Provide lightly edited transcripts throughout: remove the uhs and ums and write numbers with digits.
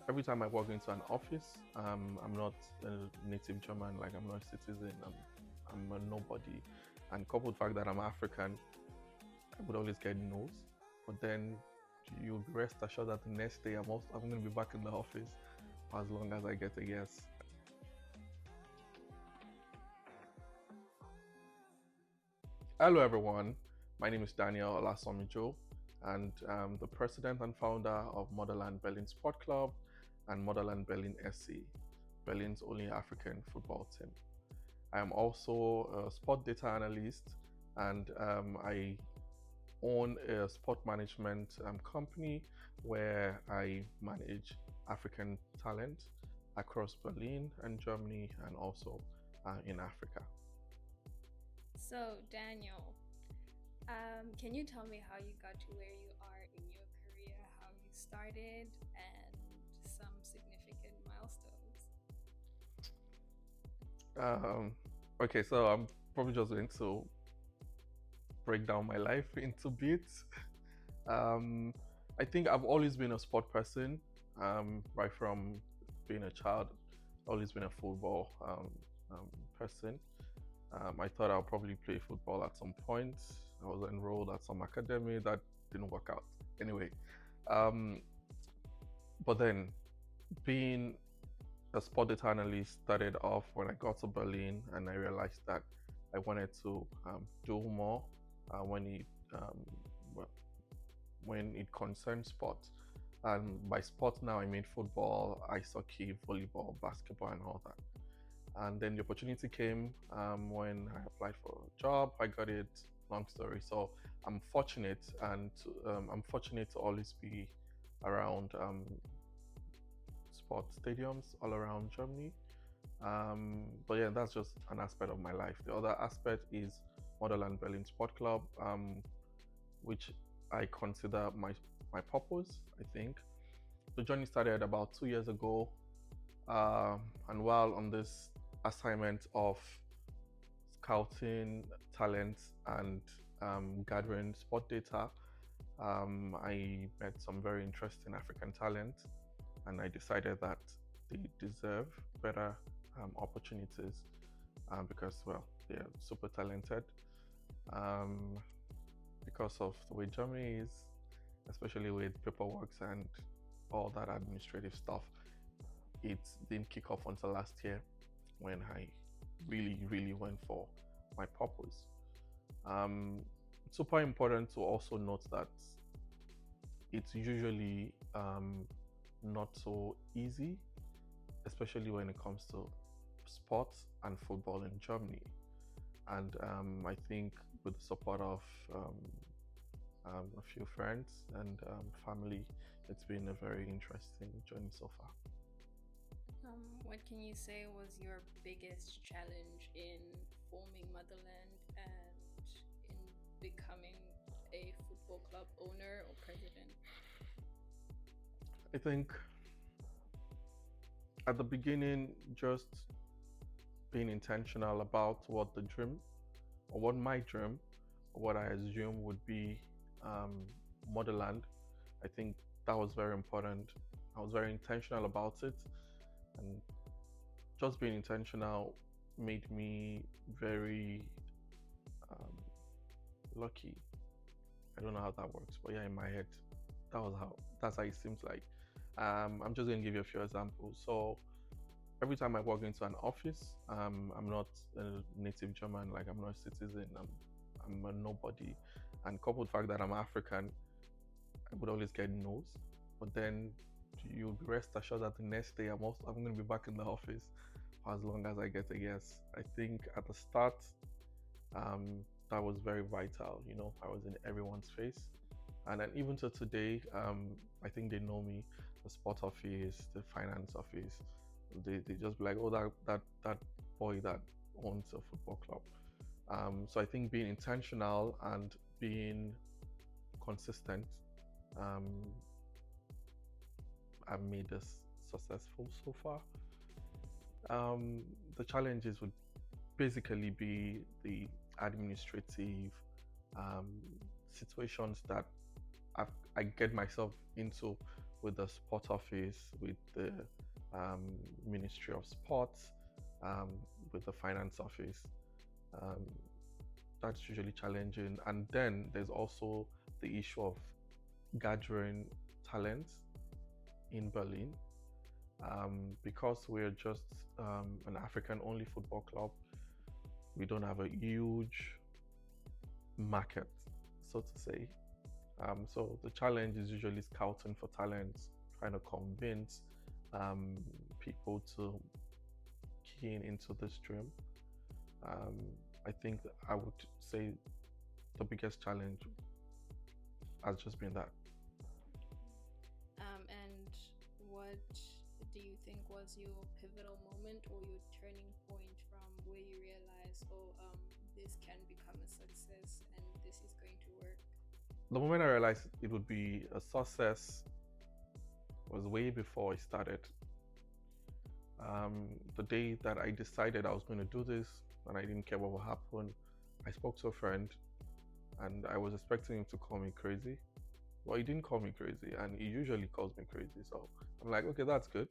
every time I walk into an office, I'm not a native German, like I'm not a citizen, I'm a nobody. And coupled with the fact that I'm African, I would always get no's. But then you'll be rest assured that the next day I'm going to be back in the office for as long as I get a yes. Hello, everyone. My name is Daniel Olasomijo, and I'm the president and founder of Motherland Berlin Sport Club and Motherland Berlin SC, Berlin's only African football team. I am also a sport data analyst, and I own a sport management company where I manage African talent across Berlin and Germany and also in Africa. So, Daniel, can you tell me how you got to where you are in your career, how you started, and some significant milestones? Um, okay, so I'm probably just going to break down my life into bits. Um, I think I've always been a sport person, right from being a child. Always been a football person. I thought I'll probably play football at some point. I was enrolled at some academy that didn't work out. Anyway, um, but then being a sport data analyst started off when I got to Berlin, and I realized that I wanted to do more when well, when it concerns sport. And by sport now, I mean football, ice hockey, volleyball, basketball, and all that. And then the opportunity came when I applied for a job. I got it. Long story. So I'm fortunate, and I'm fortunate to always be around sports stadiums all around Germany. But yeah, that's just an aspect of my life. The other aspect is Motherland Berlin Sport Club, which I consider my purpose. I think the journey started about 2 years ago, and while on this assignment of scouting talent and gathering sport data, I met some very interesting African talent, and I decided that they deserve better opportunities because, well, they're super talented. Um, because of the way Germany is, especially with paperwork and all that administrative stuff, it didn't kick off until last year when I really went for my purpose. It's super important to also note that it's usually not so easy, especially when it comes to sports and football in Germany. And I think with the support of a few friends and family, it's been a very interesting journey so far. What can you say was your biggest challenge in forming Motherland and in becoming a football club owner or president? I think at the beginning, just being intentional about what the dream or what my dream or what I assume would be um, motherland. I think that was very important. I was very intentional about it, and just being intentional made me very um, lucky. I don't know how that works, but yeah, in my head, that's how it seems like. I'm just going to give you a few examples. So every time I walk into an office, I'm not a native German, like I'm not a citizen, I'm a nobody. And coupled with the fact that I'm African, I would always get no's. But then you'll be rest assured that the next day I'm going to be back in the office for as long as I get a yes. I think at the start, that was very vital. You know, I was in everyone's face. And then even to today, I think they know me, the sport office, the finance office. They just be like, oh, that boy that owns a football club. So I think being intentional and being consistent um, have made us successful so far. The challenges would basically be the administrative situations that I get myself into with the sport office, with the um, Ministry of Sports, um, with the finance office. Um, that's usually challenging. And then there's also the issue of gathering talents in Berlin. Because we're just an African only football club, we don't have a huge market, so to say. So the challenge is usually scouting for talents, trying to convince um, people to key in into this dream. Um, I think I would say the biggest challenge has just been that. And what do you think was your pivotal moment or your turning point from where you realized, oh, this can become a success and this is going to work? The moment I realized it would be a success was way before I started. The day that I decided I was going to do this and I didn't care what would happen, I spoke to a friend and I was expecting him to call me crazy. Well, he didn't call me crazy, and he usually calls me crazy. So I'm like, okay, that's good.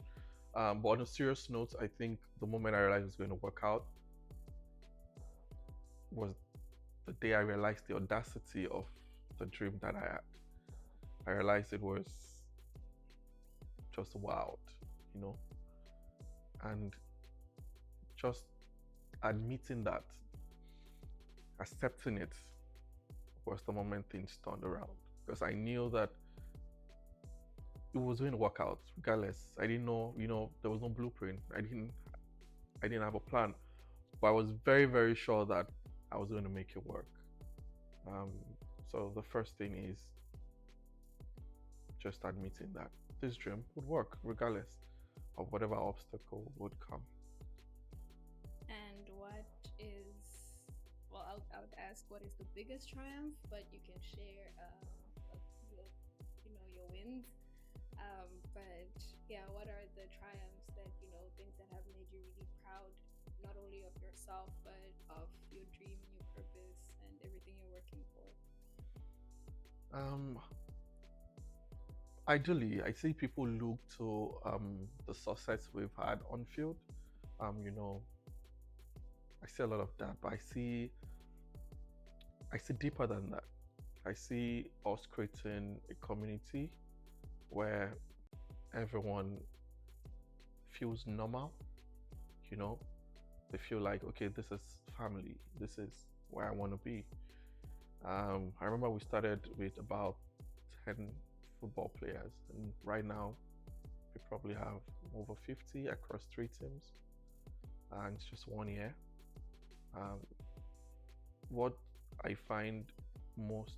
But on a serious note, I think the moment I realized it was going to work out was the day I realized the audacity of the dream that I had. I realized it was just wild, you know, and just admitting that, accepting it, was the moment things turned around. Because I knew that it was going to work out regardless. I didn't know, there was no blueprint. I didn't have a plan, but I was very, very sure that I was going to make it work. Um, so the first thing is just admitting that this dream would work regardless of whatever obstacle would come. And what is, well, I would ask what is the biggest triumph, but you can share your, your wins. But yeah, what are the triumphs that, things that have made you really proud, not only of yourself, but of your dream, your purpose, and everything you're working for? Um, Ideally, I see people look to the success we've had on field. Um, you know, I see a lot of that, but I see deeper than that. I see us creating a community where everyone feels normal, you know, they feel like, okay, this is family, this is where I want to be. I remember we started with about 10 football players, and right now we probably have over 50 across 3 teams, and it's just 1 year. Um, what I find most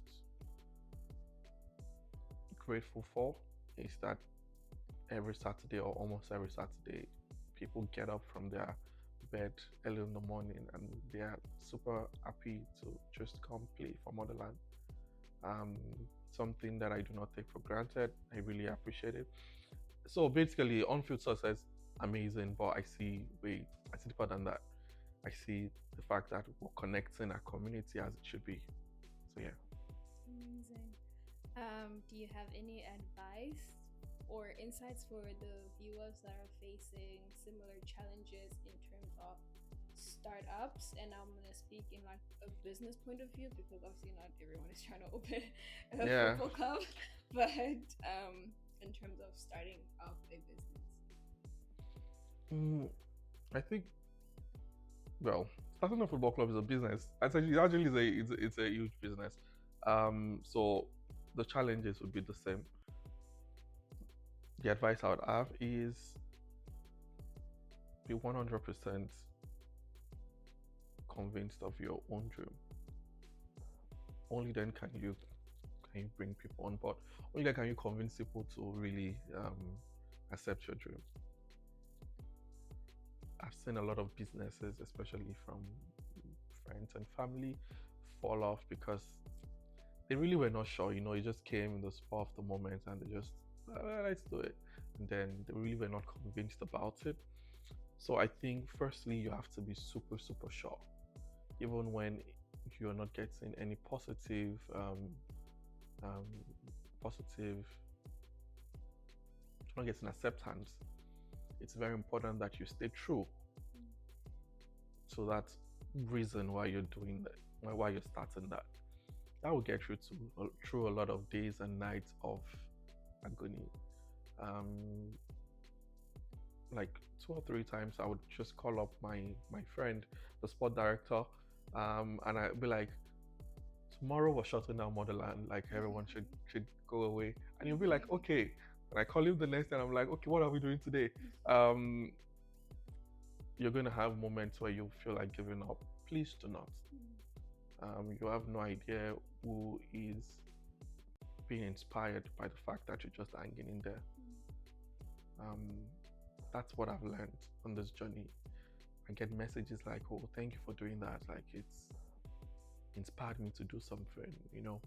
grateful for is that every Saturday or almost every Saturday, people get up from their bed early in the morning and they are super happy to just come play for motherland. Um, Something that I do not take for granted. I really appreciate it. So basically, on-field success, amazing, but I see deeper than that. I see the fact that we're connecting our community as it should be. So yeah. Amazing. Do you have any advice or insights for the viewers that are facing similar challenges in terms of startups? And I'm gonna speak in like a business point of view because obviously not everyone is trying to open a Yeah. football club, but in terms of starting up a business. Mm, I think, well, starting a football club is a business. Actually is it's a huge business. So the challenges would be the same. The advice I would have is be 100% convinced of your own dream. Only then can you bring people on board. Only then can you convince people to really accept your dream. I've seen a lot of businesses, especially from friends and family, fall off because they really were not sure. It just came in the spur of the moment and they just, let's do it. And then they really were not convinced about it. So I think, firstly, you have to be super, super sure. Even when you're not getting any positive not getting acceptance, it's very important that you stay true to that reason why you're doing that, why you're starting that. That will get you to through a lot of days and nights of agony. Um, like 2 or 3 times, I would just call up my friend, the sport director, and I'd be like, tomorrow we're shutting down Motherland. Like everyone should go away, and you'll be like, okay. And I call him the next day, and I'm like, okay, what are we doing today? Um, you're going to have moments where you feel like giving up. Please do not. You have no idea who is being inspired by the fact that you're just hanging in there. Um, that's what I've learned on this journey. I get messages like, "Oh, thank you for doing that. Like it's inspired me to do something." You know,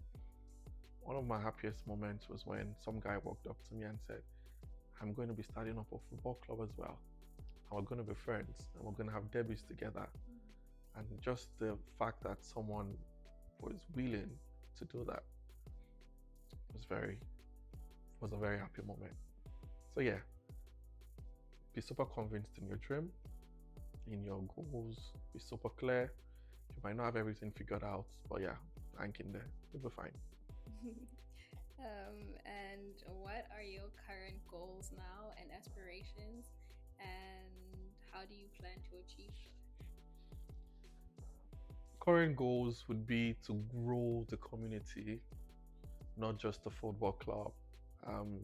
one of my happiest moments was when some guy walked up to me and said, "I'm going to be starting up a football club as well. And we're going to be friends, and we're going to have debuts together." And just the fact that someone was willing to do that was a very happy moment. So yeah, be super convinced in your dream, in your goals, be super clear. You might not have everything figured out, but yeah, hang in there. You'll be fine. And what are your current goals now and aspirations, and how do you plan to achieve them? Current goals would be to grow the community, not just the football club. Um,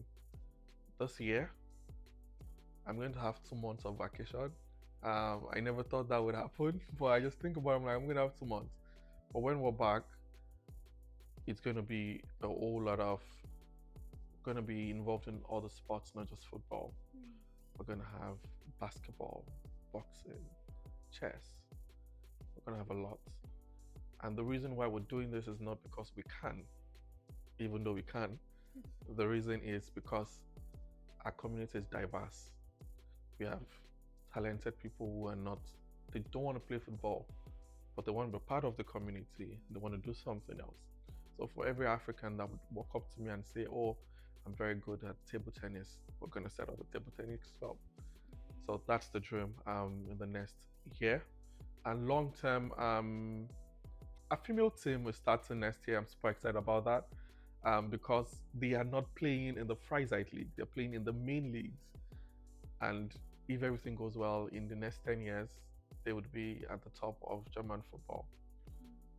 this year, I'm going to have 2 months of vacation. I never thought that would happen, but I just think about it, I'm like, I'm going to have 2 months. But when we're back, it's going to be a whole lot of, going to be involved in other sports, not just football. We're going to have basketball, boxing, chess. We're going to have a lot. And the reason why we're doing this is not because we can, even though we can. The reason is because our community is diverse. We have talented people who are not, they don't want to play football, but they want to be part of the community. They want to do something else. So for every African that would walk up to me and say, "Oh, I'm very good at table tennis," we're going to set up a table tennis club. So that's the dream in the next year. And long term, a female team will start next year. I'm super excited about that because they are not playing in the Freizeit League. They're playing in the main leagues. And if everything goes well in the next 10 years, they would be at the top of German football.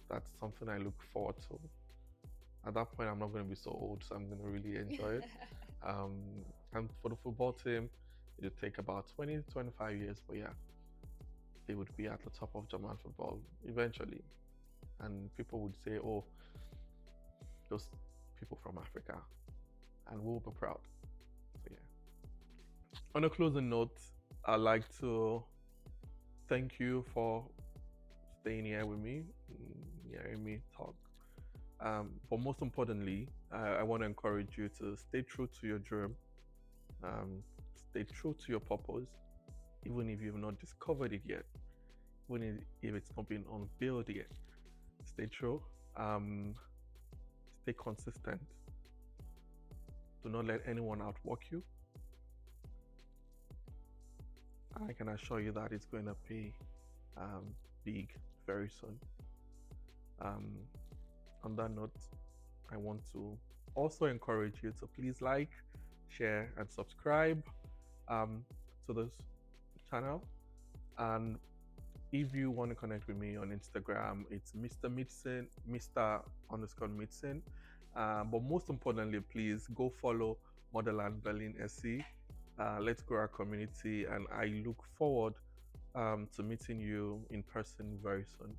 That's something I look forward to. At that point, I'm not going to be so old, so I'm going to really enjoy it. And for the football team, it would take about 20 to 25 years, but yeah, they would be at the top of German football eventually. And people would say, "Oh, those people from Africa," and we'll be proud. So yeah. On a closing note, I'd like to thank you for staying here with me, hearing me talk. But most importantly, I want to encourage you to stay true to your dream, stay true to your purpose, even if you've not discovered it yet, even if it's not been unveiled yet. Stay true, stay consistent. Do not let anyone outwork you. I can assure you that it's going to pay big very soon. Um, on that note, I want to also encourage you to please like, share, and subscribe to this channel. And if you want to connect with me on Instagram, it's Mr. Midson, Mr_Midson. But most importantly, please go follow Motherland Berlin SC. Let's grow our community, and I look forward to meeting you in person very soon.